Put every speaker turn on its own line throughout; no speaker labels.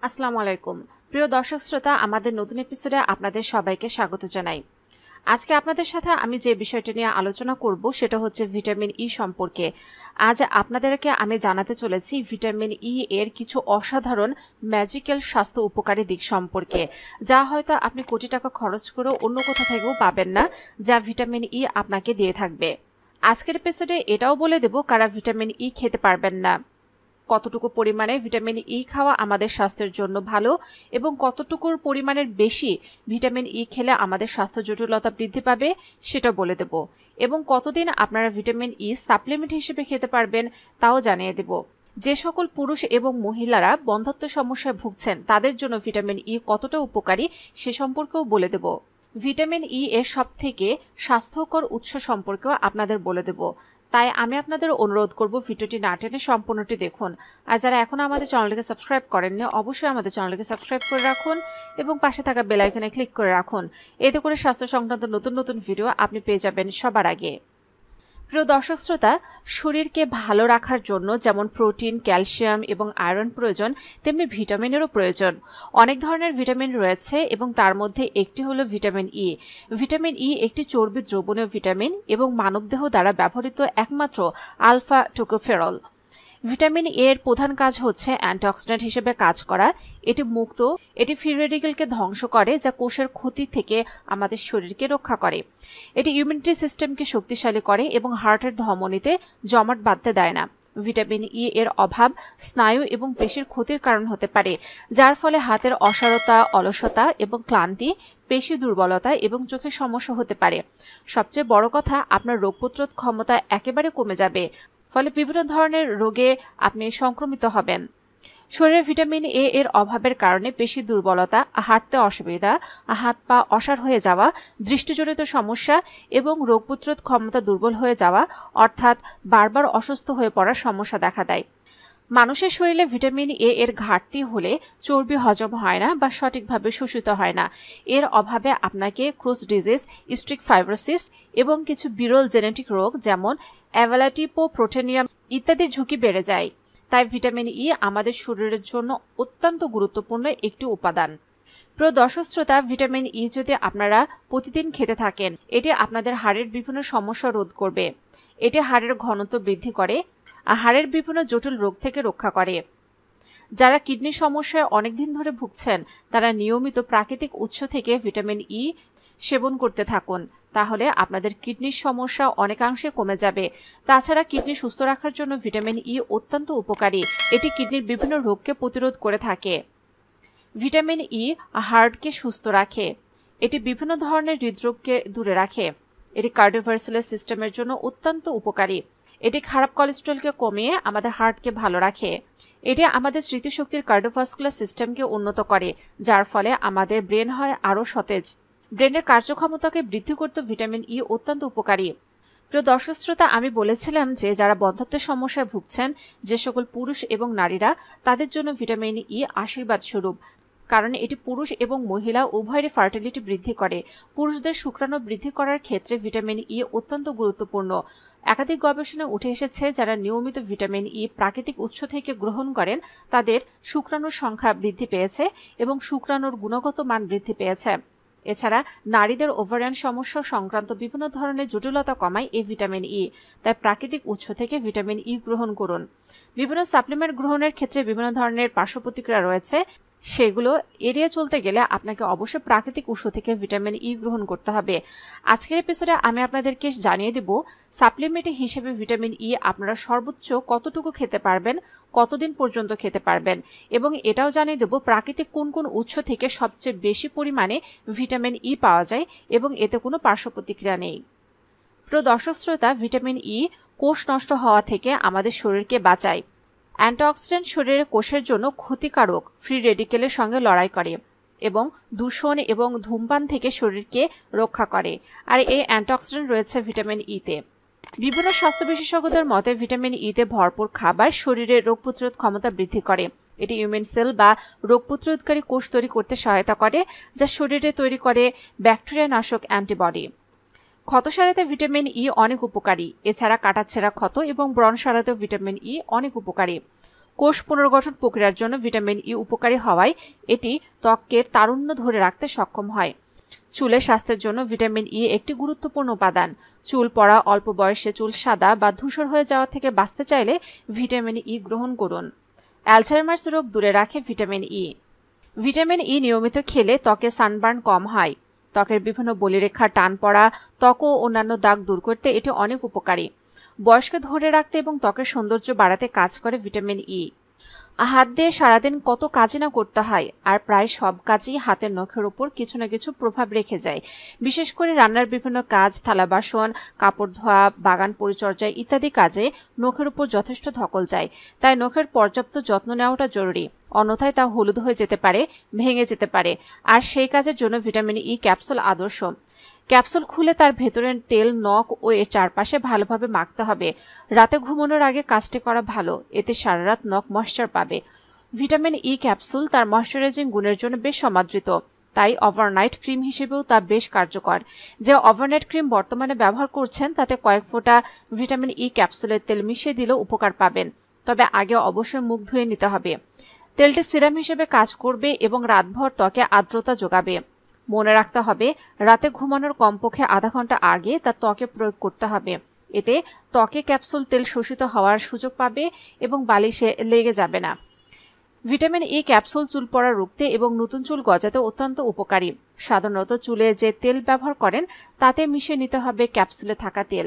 আসসালামু আলাইকুম প্রিয় দর্শক শ্রোতা আমাদের নতুন এপিসোডে আপনাদের সবাইকে স্বাগত জানাই। আজকে আপনাদের সাথে আমি যে বিষয়টি নিয়ে আলোচনা করব সেটা হচ্ছে ভিটামিন ই সম্পর্কে। আজ আপনাদেরকে আমি জানাতে চলেছি ভিটামিন ই এর কিছু অসাধারণ ম্যাজিক্যাল স্বাস্থ্য উপকারী দিক সম্পর্কে, যা হয়তো আপনি কোটি টাকা খরচ করেও অন্য কোথা থেকেও পাবেন না, যা ভিটামিন ই আপনাকে দিয়ে থাকবে। আজকের এপিসোডে এটাও বলে দেব কারা ভিটামিন ই খেতে পারবেন না, কতটুকু পরিমাণে ভিটামিন ই খাওয়া আমাদের স্বাস্থ্যের জন্য ভালো এবং কতটুকুর পরিমাণের বেশি ভিটামিন ই খেলে আমাদের স্বাস্থ্য জটিলতা বৃদ্ধি পাবে সেটা বলে দেব, এবং কতদিন আপনারা ভিটামিন ই সাপ্লিমেন্ট হিসেবে খেতে পারবেন তাও জানিয়ে দেব। যে সকল পুরুষ এবং মহিলারা বন্ধ্যাত্ব সমস্যায় ভুগছেন তাদের জন্য ভিটামিন ই কতটা উপকারী সে সম্পর্কেও বলে দেব। ভিটামিন ই এর সবথেকে স্বাস্থ্যকর উৎস সম্পর্কেও আপনাদের বলে দেব। তাই আমি আপনাদের অনুরোধ করব ভিডিওটি না টেনে সম্পূর্ণটি দেখুন। আর যারা এখনো আমাদের চ্যানেলটিকে সাবস্ক্রাইব করেননি অবশ্যই আমাদের চ্যানেলটিকে সাবস্ক্রাইব করে রাখুন এবং পাশে থাকা বেল আইকনে ক্লিক করে রাখুন। এতে করে স্বাস্থ্য সংক্রান্ত নতুন নতুন ভিডিও আপনি পেয়ে যাবেন সবার আগে। প্রিয় দর্শক শ্রোতা, শরীরকে ভালো রাখার জন্য যেমন প্রোটিন, ক্যালসিয়াম এবং আয়রন প্রয়োজন, তেমনি ভিটামিনেরও প্রয়োজন। অনেক ধরনের ভিটামিন রয়েছে এবং তার মধ্যে একটি হলো ভিটামিন ই। ভিটামিন ই একটি চর্বি দ্রবণীয় ভিটামিন এবং মানবদেহ দ্বারা ব্যবহৃত একমাত্র আলফা টোকোফেরল। ভিটামিন এর প্রধান কাজ হচ্ছে অ্যান্টিঅক্সিডেন্ট হিসেবে কাজ করা। এটি ফ্রি রেডিকেলকে ধ্বংস করে, যা কোষের ক্ষতি থেকে আমাদের শরীরকে রক্ষা করে। এটি ইমিউনিটি সিস্টেমকে শক্তিশালী করে এবং হার্টের ধমনীতে জমাট বাঁধতে দেয় না। ভিটামিন ই এর অভাব স্নায়ু এবং পেশির ক্ষতির কারণ হতে পারে, যার ফলে হাতের অসাড়তা, অলসতা এবং ক্লান্তি, পেশি দুর্বলতা এবং চোখের সমস্যা হতে পারে। সবচেয়ে বড় কথা, আপনার রোগ প্রতিরোধ ক্ষমতা একেবারে কমে যাবে, ফলে বিভিন্ন ধরনের রোগে আপনি সংক্রমিত হবেন। শরীরে ভিটামিন এ এর অভাবের কারণে পেশি দুর্বলতা, হাঁটতে অসুবিধা, হাত পা অসাড় হয়ে যাওয়া, দৃষ্টিজনিত সমস্যা এবং রোগ প্রতিরোধ ক্ষমতা দুর্বল হয়ে যাওয়া, অর্থাৎ বারবার অসুস্থ হয়ে পড়ার সমস্যা দেখা দেয়। মানুষের শরীরে ভিটামিন এ এর ঘাটতি হলে চর্বি হজম হয় না বা সঠিকভাবে শোষিত হয় না। এর অভাবে আপনাকে ক্রোস ডিজিজ, সিস্টিক ফাইব্রোসিস এবং কিছু বিরল জেনেটিক রোগ যেমন অ্যাভালাটিপোপ্রোটেনিয়াম ইত্যাদির ঝুঁকি বেড়ে যায়। তাই ভিটামিন ই আমাদের শরীরের জন্য অত্যন্ত গুরুত্বপূর্ণ একটি উপাদান। প্রিয় দর্শক শ্রোতা, ভিটামিন ই যদি আপনারা প্রতিদিন খেতে থাকেন, এটি আপনাদের হাড়ের বিভিন্ন সমস্যা রোধ করবে। এটি হাড়ের ঘনত্ব বৃদ্ধি করে, হাড়ের বিভিন্ন জটিল রোগ থেকে রক্ষা করে। যারা কিডনির সমস্যায় অনেকদিন ধরে ভুগছেন তারা নিয়মিত প্রাকৃতিক উৎস থেকে ভিটামিন ই সেবন করতে থাকুন, তাহলে আপনাদের কিডনির সমস্যা অনেকাংশে কমে যাবে। তাছাড়া কিডনি সুস্থ রাখার জন্য ভিটামিন ই অত্যন্ত উপকারী। এটি কিডনির বিভিন্ন রোগকে প্রতিরোধ করে থাকে। ভিটামিন ই হার্টকে সুস্থ রাখে। এটি বিভিন্ন ধরনের হৃদরোগকে দূরে রাখে। এটি কার্ডিওভাস্কুলার সিস্টেমের জন্য অত্যন্ত উপকারী। এটি খারাপ কোলেস্টেরলকে কমিয়ে আমাদের হার্টকে ভালো রাখে। এটি আমাদের স্মৃতিশক্তির কার্ডিওভাস্কুলার সিস্টেমকে উন্নত করে, যার ফলে আমাদের ব্রেন হয় আরও সতেজ। ব্রেনের কার্যক্ষমতাকে বৃদ্ধি করতে ভিটামিন ই অত্যন্ত উপকারী। প্রিয় দর্শক শ্রোতা, আমি বলেছিলাম যে যারা বন্ধ্যাত্বের সমস্যায় ভুগছেন, যে সকল পুরুষ এবং নারীরা, তাদের জন্য ভিটামিন ই আশীর্বাদ স্বরূপ, কারণ এটি পুরুষ এবং মহিলা উভয়েরই ফার্টিলিটি বৃদ্ধি করে। পুরুষদের শুক্রাণু বৃদ্ধি করার ক্ষেত্রে ভিটামিন ই অত্যন্ত গুরুত্বপূর্ণ। একাধিক গবেষণায় উঠে এসেছে যারা নিয়মিত ভিটামিন ই প্রাকৃতিক উৎস থেকে গ্রহণ করেন তাদের শুক্রাণুর সংখ্যা বৃদ্ধি পেয়েছে এবং শুক্রাণুর গুণগত মান বৃদ্ধি পেয়েছে। এছাড়া নারীদের ওভারিয়ান সমস্যা সংক্রান্ত বিভিন্ন ধরনের জটিলতা কমায় এই ভিটামিন ই। তাই প্রাকৃতিক উৎস থেকে ভিটামিন ই গ্রহণ করুন। বিভিন্ন সাপ্লিমেন্ট গ্রহণের ক্ষেত্রে বিভিন্ন ধরনের পার্শ্ব প্রতিক্রিয়া রয়েছে, সেগুলো এড়িয়ে চলতে গেলে আপনাকে অবশ্যই প্রাকৃতিক উৎস থেকে ভিটামিন ই গ্রহণ করতে হবে। আজকের এপিসোডে আমি আপনাদেরকে জানিয়ে দেব সাপ্লিমেন্ট হিসেবে ভিটামিন ই আপনারা সর্বোচ্চ কতটুকু খেতে পারবেন, কতদিন পর্যন্ত খেতে পারবেন, এবং এটাও জানিয়ে দেব প্রাকৃতিক কোন কোন উৎস থেকে সবচেয়ে বেশি পরিমাণে ভিটামিন ই পাওয়া যায় এবং এতে কোনো পার্শ্ব প্রতিক্রিয়া নেই। প্রিয় দর্শক শ্রোতা, ভিটামিন ই কোষ নষ্ট হওয়া থেকে আমাদের শরীরকে বাঁচায়। অ্যান্টিঅক্সিডেন্ট শরীরের কোষের জন্য ক্ষতিকারক ফ্রি রেডিকেলের সঙ্গে লড়াই করে এবং দূষণ এবং ধূমপান থেকে শরীরকে রক্ষা করে। আর এই অ্যান্টিঅক্সিডেন্ট রয়েছে ভিটামিন ইতে। বিভিন্ন স্বাস্থ্য বিশেষজ্ঞদের মতে ভিটামিন ইতে ভরপুর খাবার শরীরের রোগ প্রতিরোধ ক্ষমতা বৃদ্ধি করে। এটি ইমিউন সেল বা রোগ প্রতিরোধকারী কোষ তৈরি করতে সহায়তা করে, যা শরীরে তৈরি করে ব্যাকটেরিয়া নাশক অ্যান্টিবডি। ক্ষত সারাতে ভিটামিন ই অনেক উপকারী। এছাড়া কাটাছেঁড়া ক্ষত এবং ব্রণ সারাতেও ভিটামিন ই অনেক উপকারী। কোষ পুনর্গঠন প্রক্রিয়ার জন্য ভিটামিন ই উপকারী হওয়ায় এটি ত্বকের তারুণ্য ধরে রাখতে সক্ষম হয়। চুলের স্বাস্থ্যের জন্য ভিটামিন ই একটি গুরুত্বপূর্ণ উপাদান। চুল পড়া, অল্প বয়সে চুল সাদা বা ধূসর হয়ে যাওয়া থেকে বাঁচতে চাইলে ভিটামিন ই গ্রহণ করুন। অ্যালঝাইমার্স রোগ দূরে রাখে ভিটামিন ই। ভিটামিন ই নিয়মিত খেলে ত্বকে সানবার্ন কম হয়। ত্বকের বিভিন্ন বলিরেখা, টান পড়া, ত্বক ও অন্যান্য দাগ দূর করতে এটি অনেক উপকারী। বয়সকে ধরে রাখতে এবং ত্বকের সৌন্দর্য বাড়াতে কাজ করে ভিটামিন ই। হাত দিয়ে সারাদিন কত কাজই না করতে হয়, আর প্রায় সব কাজই হাতের নখের উপর কিছু না কিছু প্রভাব রেখে যায়। বিশেষ করে রান্নার বিভিন্ন কাজ, থালা বাসন, কাপড় ধোয়া, বাগান পরিচর্যা ইত্যাদি কাজে নখের উপর যথেষ্ট ধকল যায়। তাই নখের পর্যাপ্ত যত্ন নেওয়াটা জরুরি, অন্যথায় তা হলুদ হয়ে যেতে পারে, ভেঙে যেতে পারে। আর সেই কাজের জন্য ভিটামিন ই ক্যাপসুল আদর্শ। ক্যাপসুল খুলে তার ভেতরের তেল নখ ও এর চারপাশে ভালোভাবে মাখতে হবে। রাতে ঘুমানোর আগে কাজটি করা ভালো, এতে সারা রাত নখ ময়েশ্চার পাবে। ভিটামিন ই ক্যাপসুল তার ময়েশ্চারাইজিং গুণের জন্য বেশ সমাদৃত, তাই ওভারনাইট ক্রিম হিসেবেও তা বেশ কার্যকর। যে ওভারনাইট ক্রিম বর্তমানে ব্যবহার করছেন তাতে কয়েক ফোঁটা ভিটামিন ই ক্যাপসুলের তেল মিশিয়ে দিলেও উপকার পাবেন, তবে আগে অবশ্যই মুখ ধুয়ে নিতে হবে। তেলটি সিরাম হিসেবে কাজ করবে এবং রাতভর ত্বকে আর্দ্রতা যোগাবে। মনে রাখতে হবে, রাতে ঘুমানোর কমপক্ষে আধা ঘন্টা আগে তা ত্বকে প্রয়োগ করতে হবে। এতে ত্বকে ক্যাপসুল তেল শোষিত হওয়ার সুযোগ পাবে এবং বালিশে লেগে যাবে না। ভিটামিন ই ক্যাপসুল চুল পড়া রুখতে এবং নতুন চুল গজাতে অত্যন্ত উপকারী। সাধারণত চুলে যে তেল ব্যবহার করেন তাতে মিশিয়ে নিতে হবে ক্যাপসুলে থাকা তেল।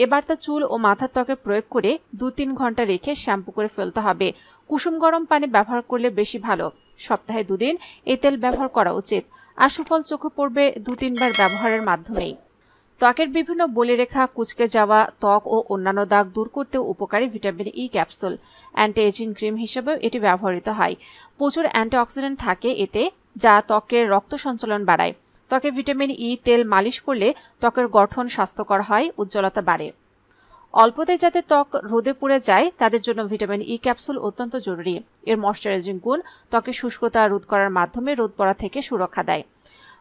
এবার তা চুল ও মাথার ত্বকে প্রয়োগ করে 2-3 ঘন্টা রেখে শ্যাম্পু করে ফেলতে হবে। কুসুম গরম পানি ব্যবহার করলে বেশি ভালো। সপ্তাহে 2 দিন এই তেল ব্যবহার করা উচিত, আর সুফল চোখে পড়বে 2-3 বার ব্যবহারের মাধ্যমেই। ত্বকের বিভিন্ন বলিরেখা, কুঁচকে যাওয়া ত্বক ও অন্যান্য দাগ দূর করতে উপকারী vitamin E capsule. Anti ageing cream হিসেবেও এটি ব্যবহৃত হয়। প্রচুর অ্যান্টিঅক্সিডেন্ট থাকে এতে, যা ত্বকের রক্ত সঞ্চালন বাড়ায়। ত্বকে ভিটামিন ই তেল মালিশ করলে ত্বকের গঠন স্বাস্থ্যকর হয়, উজ্জ্বলতা বাড়ে। অল্পতে যাতে ত্বক রোদে পুড়ে যায় তাদের জন্য ভিটামিন ই ক্যাপসুল অত্যন্ত জরুরি। এর ময়েশ্চারাইজিং গুণ ত্বকের শুষ্কতা রোধ করার মাধ্যমে রোদ পড়া থেকে সুরক্ষা দেয়।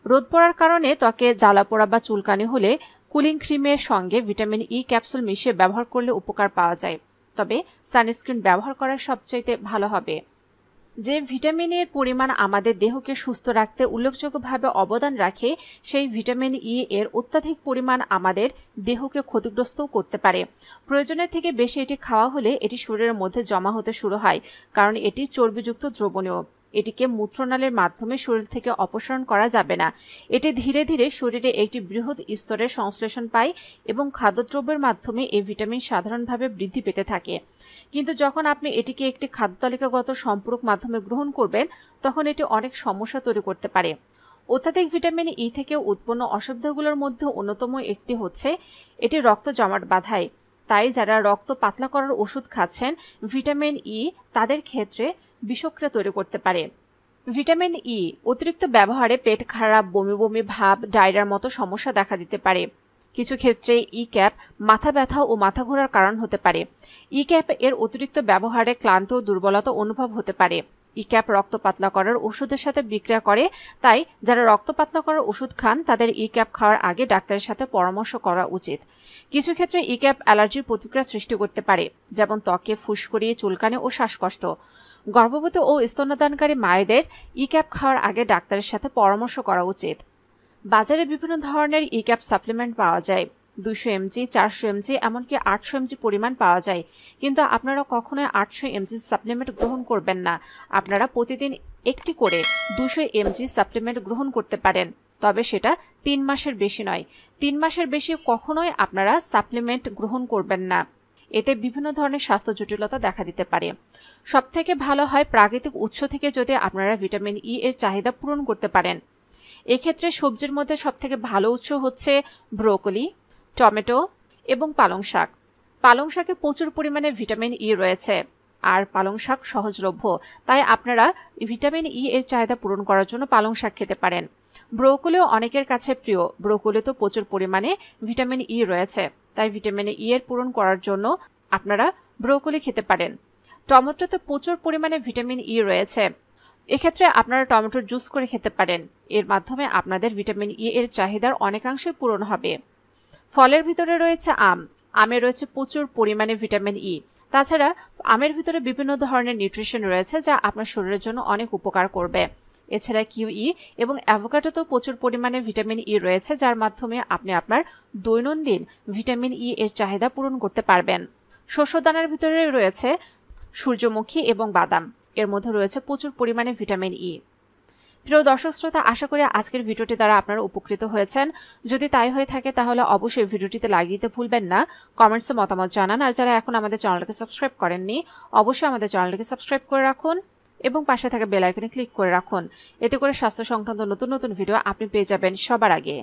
রোদ পড়ার কারণে ত্বকে জ্বালা পোড়া বা চুলকানি হলে কুলিং ক্রিমের সঙ্গে ভিটামিন ই ক্যাপসুল মিশিয়ে ব্যবহার করলে উপকার পাওয়া যায়, তবে সানস্ক্রিন ব্যবহার করা সবচাইতে ভালো হবে। যে ভিটামিনের পরিমাণ আমাদের দেহকে সুস্থ রাখতে উল্লেখযোগ্যভাবে অবদান রাখে, সেই ভিটামিন ই এর অত্যাধিক পরিমাণ আমাদের দেহকে ক্ষতিগ্রস্তও করতে পারে। প্রয়োজনের থেকে বেশি এটি খাওয়া হলে এটি শরীরের মধ্যে জমা হতে শুরু হয়, কারণ এটি চর্বিযুক্ত দ্রবণীয়। এটিকে মূত্রনালীর মাধ্যমে শরীর থেকে অপসারণ করা যাবে না। এটি ধীরে ধীরে শরীরে একটি বৃহৎ স্তরের সংশ্লেষণ পায় এবং খাদ্যদ্রব্যের মাধ্যমে এই ভিটামিন সাধারণভাবে বৃদ্ধি পেতে থাকে। কিন্তু যখন আপনি এটিকে একটি খাদ্যতালিকাগত সম্পূরক মাধ্যমে গ্রহণ করবেন, তখন এটি অনেক সমস্যা তৈরি করতে পারে। অত্যাধিক ভিটামিন ই থেকে উৎপন্ন অসুবিধাগুলোর মধ্যে অন্যতম একটি হচ্ছে এটি রক্ত জমাট বাঁধায়। তাই যারা রক্ত পাতলা করার ওষুধ খাচ্ছেন, ভিটামিন ই তাদের ক্ষেত্রে বিষক্রিয়া তৈরি করতে পারে। ভিটামিন ই অতিরিক্ত ব্যবহারে পেট খারাপ, বমি বমি ভাব, ডায়রিয়ার মতো সমস্যা দেখা দিতে পারে। কিছু ক্ষেত্রে ই ক্যাপ মাথা ব্যথা ও মাথা ঘোরার কারণ হতে পারে। ই ক্যাপ এর অতিরিক্ত ব্যবহারে ক্লান্ত ও দুর্বলতা অনুভব হতে পারে। ই ক্যাপ রক্ত পাতলা করার ওষুধের সাথে বিক্রিয়া করে, তাই যারা রক্ত পাতলা করার ওষুধ খান তাদের ই ক্যাপ খাওয়ার আগে ডাক্তারের সাথে পরামর্শ করা উচিত। কিছু ক্ষেত্রে ই ক্যাপ অ্যালার্জির প্রতিক্রিয়া সৃষ্টি করতে পারে, যেমন ত্বকে ফুসকুড়ি, চুলকানি ও শ্বাসকষ্ট। গর্ভবতী ও স্তন্যদানকারী মায়েদের ই ক্যাপ খাওয়ার আগে ডাক্তারের সাথে পরামর্শ করা উচিত। বাজারে বিভিন্ন ধরনের ই ক্যাপ সাপ্লিমেন্ট পাওয়া যায়। 200 mg, 400 mg, এমনকি 800 mg পরিমাণ পাওয়া যায়। কিন্তু আপনারা কখনোই 800 mg সাপ্লিমেন্ট গ্রহণ করবেন না। আপনারা প্রতিদিন একটি করে 200 mg সাপ্লিমেন্ট গ্রহণ করতে পারেন, তবে সেটা 3 মাসের বেশি নয়। 3 মাসের বেশি কখনোই আপনারা সাপ্লিমেন্ট গ্রহণ করবেন না। এতে বিভিন্ন ধরনের স্বাস্থ্য জটিলতা দেখা দিতে পারে। সবথেকে ভালো হয় প্রাকৃতিক উৎস থেকে যদি আপনারা ভিটামিন ই এর চাহিদা পূরণ করতে পারেন। এক্ষেত্রে সবজির মধ্যে সবথেকে ভালো উৎস হচ্ছে ব্রোকলি, টমেটো এবং পালং শাক। পালং শাকে প্রচুর পরিমাণে ভিটামিন ই রয়েছে, আর পালং শাক সহজলভ্য, তাই আপনারা ভিটামিন ই এর চাহিদা পূরণ করার জন্য পালং শাক খেতে পারেন। ব্রোকলিও অনেকের কাছে প্রিয়। ব্রোকলিতে প্রচুর পরিমাণে ভিটামিন ই রয়েছে, তাই ভিটামিন ই এর পূরণ করার জন্য আপনারা ব্রোকলি খেতে পারেন। টমেটোতে প্রচুর পরিমাণে ভিটামিন ই রয়েছে, এক্ষেত্রে আপনারা টমেটোর জুস করে খেতে পারেন। এর মাধ্যমে আপনাদের ভিটামিন ই এর চাহিদার অনেকাংশে পূরণ হবে। ফলের ভিতরে রয়েছে আম। আমে রয়েছে প্রচুর পরিমাণে ভিটামিন ই। তাছাড়া আমের ভিতরে বিভিন্ন ধরনের নিউট্রিশন রয়েছে যা আপনার শরীরের জন্য অনেক উপকার করবে। এছাড়া কিউই এবং অ্যাভোকাডোতেও প্রচুর পরিমাণে ভিটামিন ই রয়েছে, যার মাধ্যমে আপনি আপনার দৈনন্দিন ভিটামিন ই এর চাহিদা পূরণ করতে পারবেন। শস্যদানার ভিতরে রয়েছে সূর্যমুখী এবং বাদাম, এর মধ্যে রয়েছে প্রচুর পরিমাণে ভিটামিন ই। প্রিয় দর্শক শ্রোতা, আশা করি আজকের ভিডিওটি দ্বারা আপনারা উপকৃত হয়েছেন। যদি তাই হয়ে থাকে তাহলে অবশ্যই ভিডিওটিতে লাইক দিতে ভুলবেন না, কমেন্টসে মতামত জানান। আর যারা এখন আমাদের চ্যানেলকে সাবস্ক্রাইব করেননি অবশ্যই আমাদের চ্যানেলটিকে সাবস্ক্রাইব করে রাখুন এবং পাশে থাকা বেল আইকনে ক্লিক করে রাখুন। এতে করে স্বাস্থ্য সংক্রান্ত নতুন নতুন ভিডিও আপনি পেয়ে যাবেন সবার আগে।